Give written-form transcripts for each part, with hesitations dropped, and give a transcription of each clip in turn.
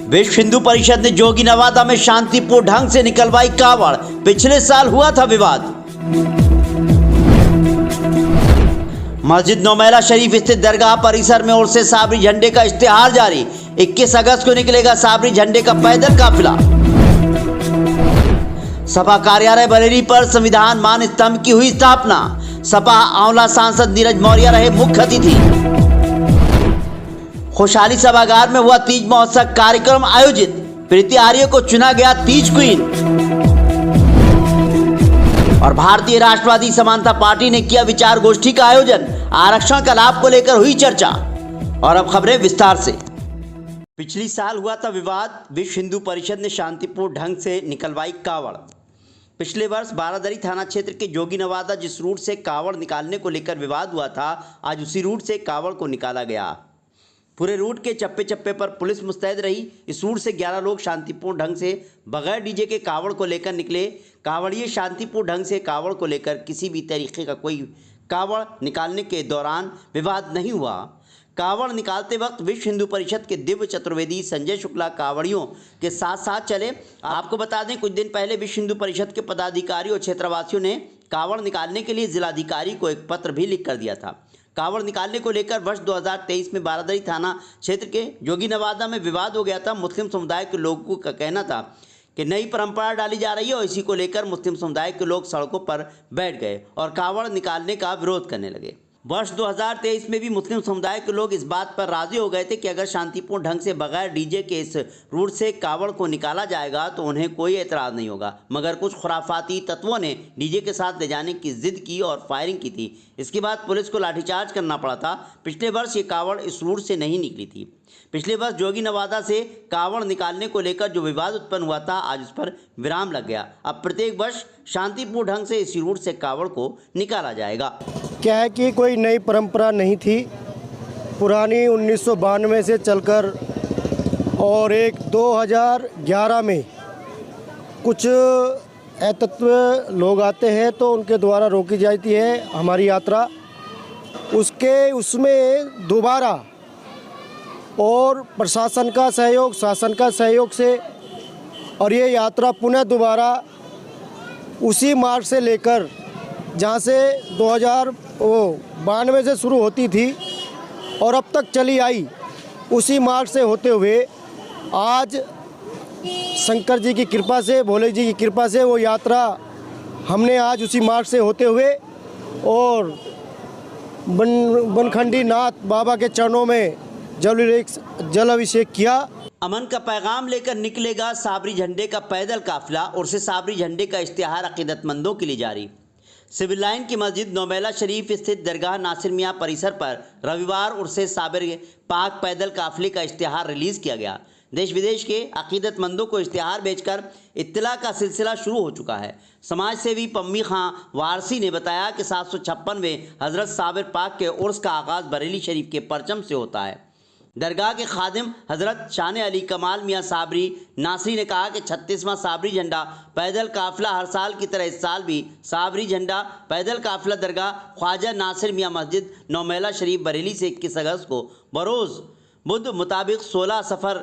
विश्व हिंदू परिषद ने जोगी नवादा में शांतिपूर्ण ढंग से निकलवाई कावड़। पिछले साल हुआ था विवाद। मस्जिद नौमेला शरीफ स्थित दरगाह परिसर में उर्से साबरी झंडे का इश्तिहार जारी। 21 अगस्त को निकलेगा साबरी झंडे का पैदल काफिला। सपा कार्यालय बरेली पर संविधान मान स्तंभ की हुई स्थापना। सपा आंवला सांसद नीरज मौर्य रहे मुख्य अतिथि। खुशहाली सभागार में हुआ तीज महोत्सव कार्यक्रम आयोजित। प्रीति आर्य को चुना गया तीज क्वीन। और भारतीय राष्ट्रवादी समानता पार्टी ने किया विचार गोष्ठी का आयोजन। आरक्षण का लाभ को लेकर हुई चर्चा। और अब खबरें विस्तार से। पिछली साल हुआ था विवाद। विश्व हिंदू परिषद ने शांतिपूर्ण ढंग से निकलवाई कावड़। पिछले वर्ष बारादरी थाना क्षेत्र के जोगी नवादा जिस रूट से कावड़ निकालने को लेकर विवाद हुआ था, आज उसी रूट से कावड़ को निकाला गया। पूरे रूट के चप्पे चप्पे पर पुलिस मुस्तैद रही। इस रूट से 11 लोग शांतिपूर्ण ढंग से बगैर डीजे के कावड़ को लेकर निकले। कावड़िए शांतिपूर्ण ढंग से कावड़ को लेकर किसी भी तरीके का कोई कावड़ निकालने के दौरान विवाद नहीं हुआ। कावड़ निकालते वक्त विश्व हिंदू परिषद के दिव्य चतुर्वेदी संजय शुक्ला कावड़ियों के साथ साथ चले। आपको बता दें, कुछ दिन पहले विश्व हिंदू परिषद के पदाधिकारी और क्षेत्रवासियों ने कावड़ निकालने के लिए जिलाधिकारी को एक पत्र भी लिख कर दिया था। कावड़ निकालने को लेकर वर्ष 2023 में बारादरी थाना क्षेत्र के जोगी नवादा में विवाद हो गया था। मुस्लिम समुदाय के लोगों का कहना था कि नई परंपरा डाली जा रही है और इसी को लेकर मुस्लिम समुदाय के लोग सड़कों पर बैठ गए और कावड़ निकालने का विरोध करने लगे। वर्ष 2023 में भी मुस्लिम समुदाय के लोग इस बात पर राजी हो गए थे कि अगर शांतिपूर्ण ढंग से बगैर डीजे के इस रूट से कावड़ को निकाला जाएगा तो उन्हें कोई एतराज़ नहीं होगा। मगर कुछ खुराफाती तत्वों ने डीजे के साथ ले जाने की जिद की और फायरिंग की थी। इसके बाद पुलिस को लाठीचार्ज करना पड़ा था। पिछले वर्ष ये कावड़ इस रूट से नहीं निकली थी। पिछले वर्ष जोगी नवादा से कावड़ निकालने को लेकर जो विवाद उत्पन्न हुआ था, आज उस पर विराम लग गया। अब प्रत्येक वर्ष शांतिपूर्ण ढंग से इसी रूट से कावड़ को निकाला जाएगा। क्या है कि कोई नई परंपरा नहीं थी, पुरानी 1992 से चलकर और एक 2011 में कुछ अतत्व लोग आते हैं तो उनके द्वारा रोकी जाती है हमारी यात्रा। उसमें दोबारा और प्रशासन का सहयोग, शासन का सहयोग से और ये यात्रा पुनः दोबारा उसी मार्ग से लेकर जहाँ से 2092 से शुरू होती थी और अब तक चली आई, उसी मार्ग से होते हुए आज शंकर जी की कृपा से, भोले जी की कृपा से वो यात्रा हमने आज उसी मार्ग से होते हुए और बनखंडी नाथ बाबा के चरणों में जल अभिषेक किया। अमन का पैगाम लेकर निकलेगा साबरी झंडे का पैदल काफिला। और से साबरी झंडे का इश्तिहार अकीदतमंदों के लिए जारी। सिविल लाइन की मस्जिद नौमेला शरीफ स्थित दरगाह नासिर मियाँ परिसर पर रविवार उर्से साबिर पाक पैदल काफिले का इश्तिहार रिलीज किया गया। देश विदेश के अकीदतमंदों को इश्तिहार बेचकर इत्तला का सिलसिला शुरू हो चुका है। समाज सेवी पम्मी खां वारसी ने बताया कि 756वें हज़रत साबिर पाक के उर्स का आगाज़ बरेली शरीफ के परचम से होता है। दरगाह के खादिम हज़रत शान अली कमाल मियाँ साबरी नासरी ने कहा कि 36वां साबरी झंडा पैदल काफिला हर साल की तरह इस साल भी साबरी झंडा पैदल काफिला दरगाह ख्वाजा नासिर मियाँ मस्जिद नौमेला शरीफ बरेली से 21 अगस्त को बरोज़ बुध मुताबिक 16 सफ़र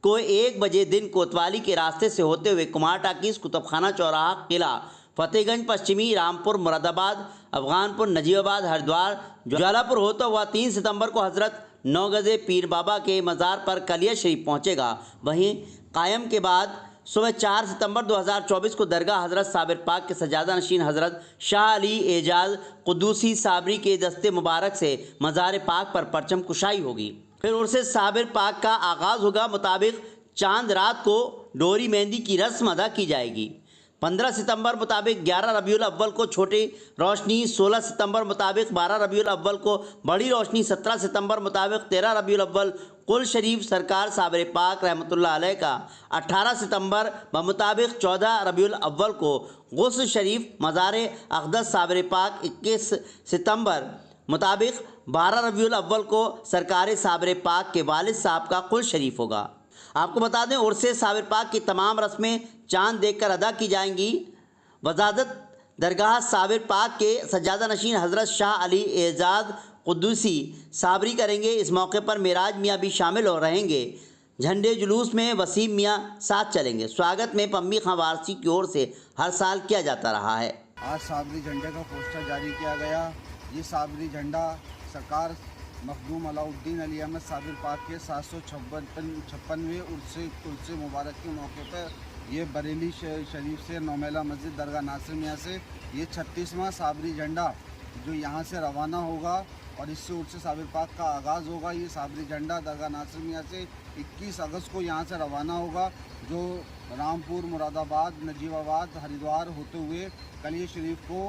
को 1 बजे दिन कोतवाली के रास्ते से होते हुए कुमार टाकीस, कुतुबखाना चौराहा, किला फतेहगंज पश्चिमी, रामपुर, मुरादाबाद, अफगानपुर, नजीबाबाद, हरिद्वार, ज्वालापुर होता हुआ 3 सितंबर को हज़रत 9 गज़े पीर बाबा के मज़ार पर कलिया शरीफ पहुँचेगा। वहीं कायम के बाद सुबह 4 सितंबर 2024 को दरगाह हज़रत साबिर पाक के सजादा नशीन हज़रत शाह अली एजाज कुद्दूसी साबरी के दस्ते मुबारक से मज़ार पाक पर परचम कुशाई होगी। फिर उर्से साबिर पाक का आगाज़ होगा। मुताबिक चांद रात को डोरी मेहंदी की रस्म अदा की जाएगी। 15 सितंबर मुताबिक 11 रबीउल अव्वल को छोटी रोशनी, 16 सितंबर मुताबिक 12 रबीउल अव्वल को बड़ी रोशनी, 17 सितंबर मुताबिक 13 रबीउल अव्वल कुल शरीफ सरकार साबिर पाक रहमतुल्लाह अलैह का, 18 सितंबर बमुताबिक 14 रबीउल अव्वल को गुस्ल शरीफ मज़ार अक़दस साबिर पाक, 21 सितंबर मुताबिक 12 रबीउल अव्वल को सरकार साबिर पाक के वालिद साहब का कुल शरीफ होगा। आपको बता दें, उर्से साबिर पाक की तमाम रस्में चांद देखकर अदा की जाएंगी। वजादत दरगाह साबिर पाक के सज्जादा नशीन हज़रत शाह अली एजाज कुद्दूसी साबरी करेंगे। इस मौके पर मेराज मियाँ भी शामिल हो रहेंगे। झंडे जुलूस में वसीम मियां साथ चलेंगे। स्वागत में पम्मी खां वारसी की ओर से हर साल किया जाता रहा है। आज साबरी झंडे का पोस्टर जारी किया गया। ये साबरी झंडा सरकार मखदूम अलाउद्दीन अली अहमद साबिर पाक के 756वें उर्स मुबारक के मौके पर ये बरेली शरीफ से नौमेला मस्जिद दरगाह नासिर मियां से ये 36वां साबरी झंडा जो यहाँ से रवाना होगा और इससे उर्स साबिर पाक का आगाज़ होगा। ये साबरी झंडा दरगाह नासिर मियां से 21 अगस्त को यहाँ से रवाना होगा, जो रामपुर, मुरादाबाद, नजीबाबाद, हरिद्वार होते हुए कलिया शरीफ को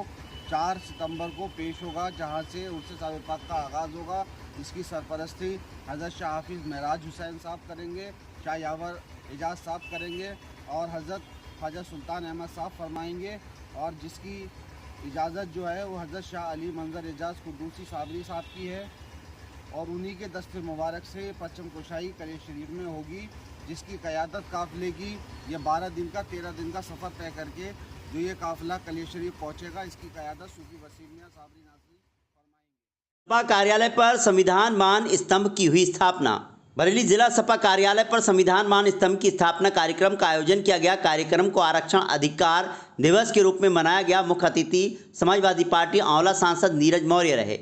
4 सितंबर को पेश होगा, जहाँ से उर्स साबिर पाक का आगाज़ होगा। इसकी सरपरस्ती हज़रत शाह हाफिज़ महराज हुसैन साहब करेंगे, शाह यावर एजाज साहब करेंगे और हज़रत ख्वाजा सुल्तान अहमद साहब फरमाएंगे, और जिसकी इजाज़त जो है वो हज़रत शाह अली मंजर एजाज कुद्दूसी साबरी साहब की है, और उन्हीं के दस्ते मुबारक से परचम कुशाई कलिया शरीफ में होगी, जिसकी क़यादत काफ़िले की ये 12 दिन का 13 दिन का सफ़र तय करके जो ये काफ़िला कलिया शरीफ पहुँचेगा, इसकी क़यादत सूफी वसीम मियां साबरी नासरी फरमाएंगे। सपा कार्यालय पर संविधान मान स्तंभ की हुई स्थापना। बरेली जिला सपा कार्यालय पर संविधान मान स्तंभ की स्थापना कार्यक्रम का आयोजन किया गया। कार्यक्रम को आरक्षण अधिकार दिवस के रूप में मनाया गया। मुख्य अतिथि समाजवादी पार्टी आंवला सांसद नीरज मौर्य रहे।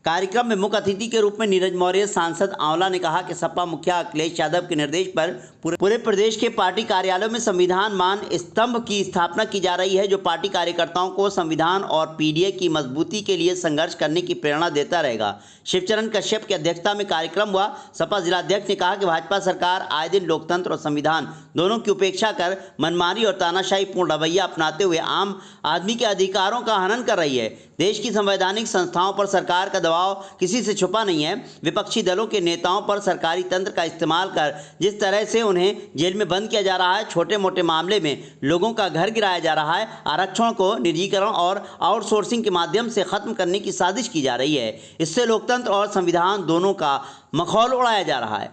कार्यक्रम में मुख्य अतिथि के रूप में नीरज मौर्य सांसद आंवला ने कहा कि सपा मुखिया अखिलेश यादव के निर्देश पर पूरे प्रदेश के पार्टी कार्यालयों में संविधान मान स्तंभ की स्थापना की जा रही है, जो पार्टी कार्यकर्ताओं को संविधान और पीडीए की मजबूती के लिए संघर्ष करने की प्रेरणा देता रहेगा। शिवचरण कश्यप की अध्यक्षता में कार्यक्रम हुआ। सपा जिलाध्यक्ष ने कहा कि भाजपा सरकार आए दिन लोकतंत्र और संविधान दोनों की उपेक्षा कर मनमानी और तानाशाही पूर्ण रवैया अपनाते हुए आम आदमी के अधिकारों का हनन कर रही है। देश की संवैधानिक संस्थाओं पर सरकार का दबाव किसी से छुपा नहीं है। विपक्षी दलों के नेताओं पर सरकारी तंत्र का इस्तेमाल कर जिस तरह से उन्हें जेल में बंद किया जा रहा है, छोटे मोटे मामले में लोगों का घर गिराया जा रहा है, आरक्षण को निजीकरण और आउटसोर्सिंग के माध्यम से खत्म करने की साजिश की जा रही है। इससे लोकतंत्र और संविधान दोनों का मखौल उड़ाया जा रहा है।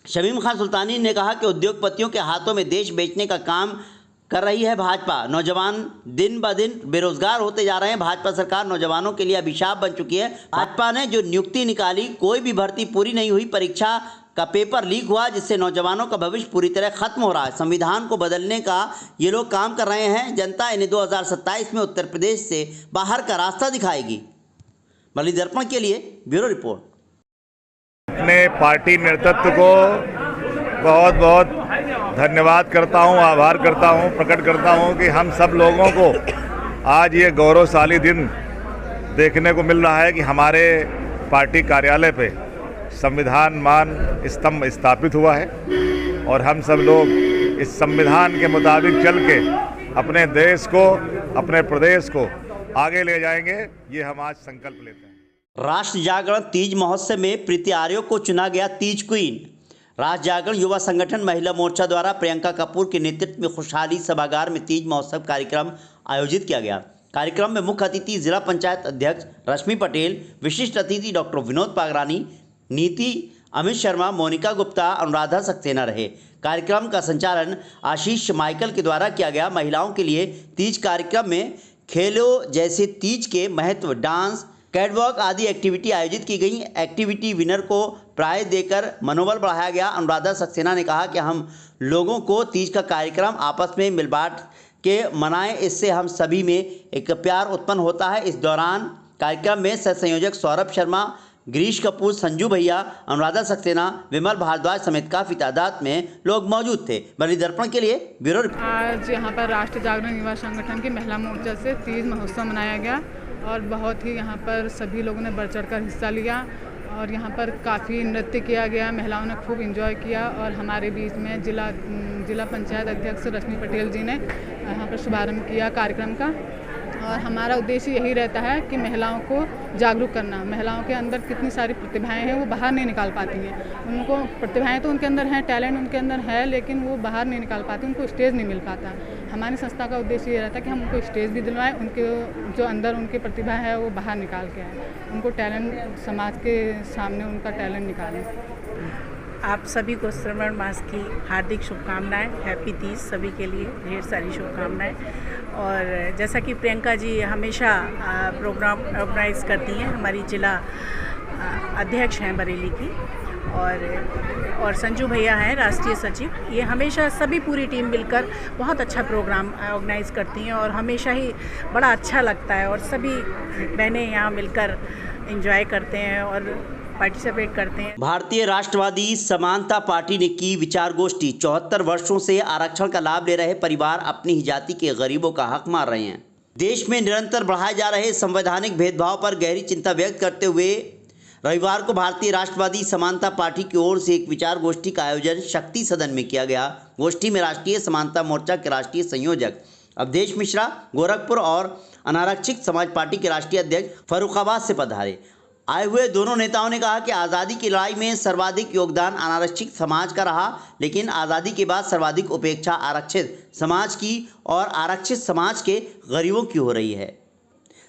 शमीम खान सुल्तानी ने कहा कि उद्योगपतियों के हाथों में देश बेचने का काम कर रही है भाजपा। नौजवान दिन ब दिन बेरोजगार होते जा रहे हैं। भाजपा सरकार नौजवानों के लिए अभिशाप बन चुकी है। भाजपा ने जो नियुक्ति निकाली, कोई भी भर्ती पूरी नहीं हुई, परीक्षा का पेपर लीक हुआ, जिससे नौजवानों का भविष्य पूरी तरह खत्म हो रहा है। संविधान को बदलने का ये लोग काम कर रहे हैं। जनता इन्हें 2027 में उत्तर प्रदेश से बाहर का रास्ता दिखाएगी। बरेली दर्पण के लिए ब्यूरो रिपोर्ट। अपने पार्टी नेतृत्व को बहुत बहुत धन्यवाद करता हूं, आभार करता हूं, प्रकट करता हूं कि हम सब लोगों को आज ये गौरवशाली दिन देखने को मिल रहा है कि हमारे पार्टी कार्यालय पे संविधान मान स्तंभ स्थापित हुआ है, और हम सब लोग इस संविधान के मुताबिक चल के अपने देश को, अपने प्रदेश को आगे ले जाएंगे। ये हम आज संकल्प लेते हैं। राष्ट्र जागरण तीज महोत्सव में प्रीति आर्य को चुना गया तीज क्वीन। राष्ट्र जागरण युवा संगठन महिला मोर्चा द्वारा प्रियंका कपूर के नेतृत्व में खुशहाली सभागार में तीज महोत्सव कार्यक्रम आयोजित किया गया। कार्यक्रम में मुख्य अतिथि जिला पंचायत अध्यक्ष रश्मि पटेल, विशिष्ट अतिथि डॉक्टर विनोद पागरानी, नीति अमित शर्मा, मोनिका गुप्ता, अनुराधा सक्सेना रहे। कार्यक्रम का संचालन आशीष माइकल के द्वारा किया गया। महिलाओं के लिए तीज कार्यक्रम में खेलों जैसे तीज के महत्व, डांस, कैटवॉक आदि एक्टिविटी आयोजित की गई। एक्टिविटी विनर को प्राइज देकर मनोबल बढ़ाया गया। अनुराधा सक्सेना ने कहा कि हम लोगों को तीज का कार्यक्रम आपस में मिल बांट के मनाएं, इससे हम सभी में एक प्यार उत्पन्न होता है। इस दौरान कार्यक्रम में सह संयोजक सौरभ शर्मा, गिरीश कपूर, संजू भैया, अनुराधा सक्सेना, विमल भारद्वाज समेत काफ़ी तादाद में लोग मौजूद थे। बरेली दर्पण के लिए ब्यूरो रिपोर्ट। आज यहाँ पर राष्ट्रीय जागरण युवा संगठन की महिला मोर्चा से तीज महोत्सव मनाया गया और बहुत ही यहाँ पर सभी लोगों ने बढ़ चढ़कर हिस्सा लिया और यहाँ पर काफ़ी नृत्य किया गया। महिलाओं ने खूब एंजॉय किया और हमारे बीच में जिला पंचायत अध्यक्ष रश्मि पटेल जी ने यहाँ पर शुभारंभ किया कार्यक्रम का। और हमारा उद्देश्य यही रहता है कि महिलाओं को जागरूक करना। महिलाओं के अंदर कितनी सारी प्रतिभाएं हैं, वो बाहर नहीं निकाल पाती हैं। उनको प्रतिभाएं तो उनके अंदर हैं, टैलेंट उनके अंदर है, लेकिन वो बाहर नहीं निकाल पाती, उनको स्टेज नहीं मिल पाता। हमारी संस्था का उद्देश्य ये रहता है कि हम उनको स्टेज भी दिलवाएं, उनके जो अंदर उनकी प्रतिभा है वो बाहर निकाल के आए, उनको टैलेंट समाज के सामने उनका टैलेंट निकालें। आप सभी को श्रावण मास की हार्दिक शुभकामनाएं। हैप्पी तीज सभी के लिए, ढेर सारी शुभकामनाएं। और जैसा कि प्रियंका जी हमेशा प्रोग्राम ऑर्गेनाइज करती हैं, हमारी जिला अध्यक्ष हैं बरेली की, और संजू भैया हैं राष्ट्रीय सचिव। ये हमेशा सभी पूरी टीम मिलकर बहुत अच्छा प्रोग्राम ऑर्गेनाइज़ करती हैं और हमेशा ही बड़ा अच्छा लगता है और सभी बहनें यहाँ मिलकर एंजॉय करते हैं और पार्टिसिपेट करते हैं। भारतीय राष्ट्रवादी समानता पार्टी ने की विचार गोष्ठी। 74 वर्षों से आरक्षण का लाभ ले रहे परिवार अपनी ही जाति के गरीबों का हक मार रहे हैं। देश में निरंतर बढ़ाए जा रहे संवैधानिक भेदभाव पर गहरी चिंता व्यक्त करते हुए रविवार को भारतीय राष्ट्रवादी समानता पार्टी की ओर से एक विचार गोष्ठी का आयोजन शक्ति सदन में किया गया। गोष्ठी में राष्ट्रीय समानता मोर्चा के राष्ट्रीय संयोजक अवधेश मिश्रा गोरखपुर और अनारक्षित समाज पार्टी के राष्ट्रीय अध्यक्ष फर्रुखाबाद से पधारे। आए हुए दोनों नेताओं ने कहा कि आज़ादी की लड़ाई में सर्वाधिक योगदान अनारक्षित समाज का रहा, लेकिन आज़ादी के बाद सर्वाधिक उपेक्षा आरक्षित समाज की और आरक्षित समाज के गरीबों की हो रही है।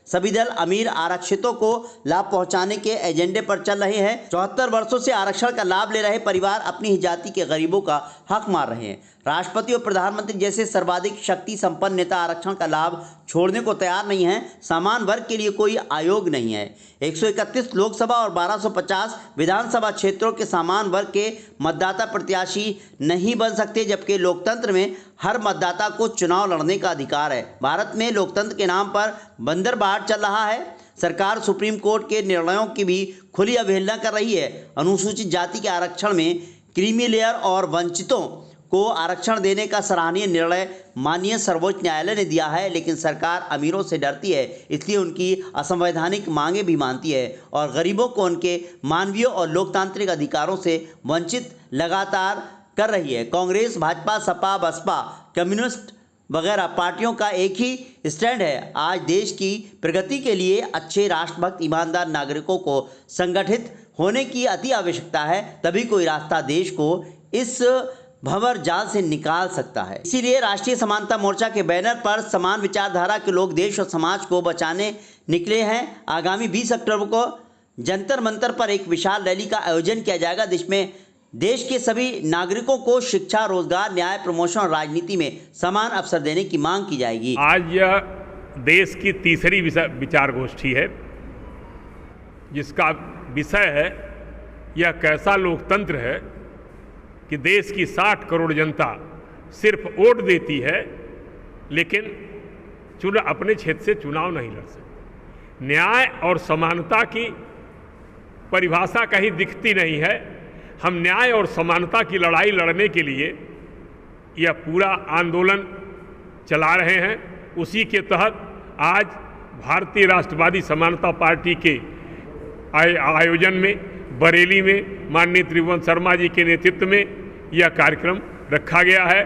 सभी दल अमीर आरक्षितों को लाभ पहुंचाने के एजेंडे पर चल रहे हैं। 74 वर्षों से आरक्षण का लाभ ले रहे परिवार अपनी ही जाति के गरीबों का हक मार रहे हैं। राष्ट्रपति और प्रधानमंत्री जैसे सर्वाधिक शक्ति संपन्न नेता आरक्षण का लाभ छोड़ने को तैयार नहीं हैं। समान वर्ग के लिए कोई आयोग नहीं है। 131 लोकसभा और 1250 विधानसभा क्षेत्रों के समान वर्ग के मतदाता प्रत्याशी नहीं बन सकते, जबकि लोकतंत्र में हर मतदाता को चुनाव लड़ने का अधिकार है। भारत में लोकतंत्र के नाम पर बंदरबांट चल रहा है। सरकार सुप्रीम कोर्ट के निर्णयों की भी खुली अवहेलना कर रही है। अनुसूचित जाति के आरक्षण में क्रीमी लेयर और वंचितों को आरक्षण देने का सराहनीय निर्णय माननीय सर्वोच्च न्यायालय ने दिया है, लेकिन सरकार अमीरों से डरती है, इसलिए उनकी असंवैधानिक मांगे भी मानती है और गरीबों को उनके मानवीय और लोकतांत्रिक अधिकारों से वंचित लगातार कर रही है। कांग्रेस, भाजपा, सपा, बसपा, कम्युनिस्ट वगैरह पार्टियों का एक ही स्टैंड है। आज देश की प्रगति के लिए अच्छे राष्ट्रभक्त ईमानदार नागरिकों को संगठित होने की अति आवश्यकता है, तभी कोई रास्ता देश को इस भंवर जाल से निकाल सकता है। इसीलिए राष्ट्रीय समानता मोर्चा के बैनर पर समान विचारधारा के लोग देश और समाज को बचाने निकले हैं। आगामी 20 अक्टूबर को जंतर मंतर पर एक विशाल रैली का आयोजन किया जाएगा, जिसमें देश के सभी नागरिकों को शिक्षा, रोजगार, न्याय, प्रमोशन और राजनीति में समान अवसर देने की मांग की जाएगी। आज यह देश की तीसरी विचार गोष्ठी है, जिसका विषय है यह कैसा लोकतंत्र है कि देश की 60 करोड़ जनता सिर्फ वोट देती है, लेकिन अपने क्षेत्र से चुनाव नहीं लड़ सकती। न्याय और समानता की परिभाषा कहीं दिखती नहीं है। हम न्याय और समानता की लड़ाई लड़ने के लिए यह पूरा आंदोलन चला रहे हैं। उसी के तहत आज भारतीय राष्ट्रवादी समानता पार्टी के आयोजन में बरेली में माननीय त्रिभुवन शर्मा जी के नेतृत्व में यह कार्यक्रम रखा गया है।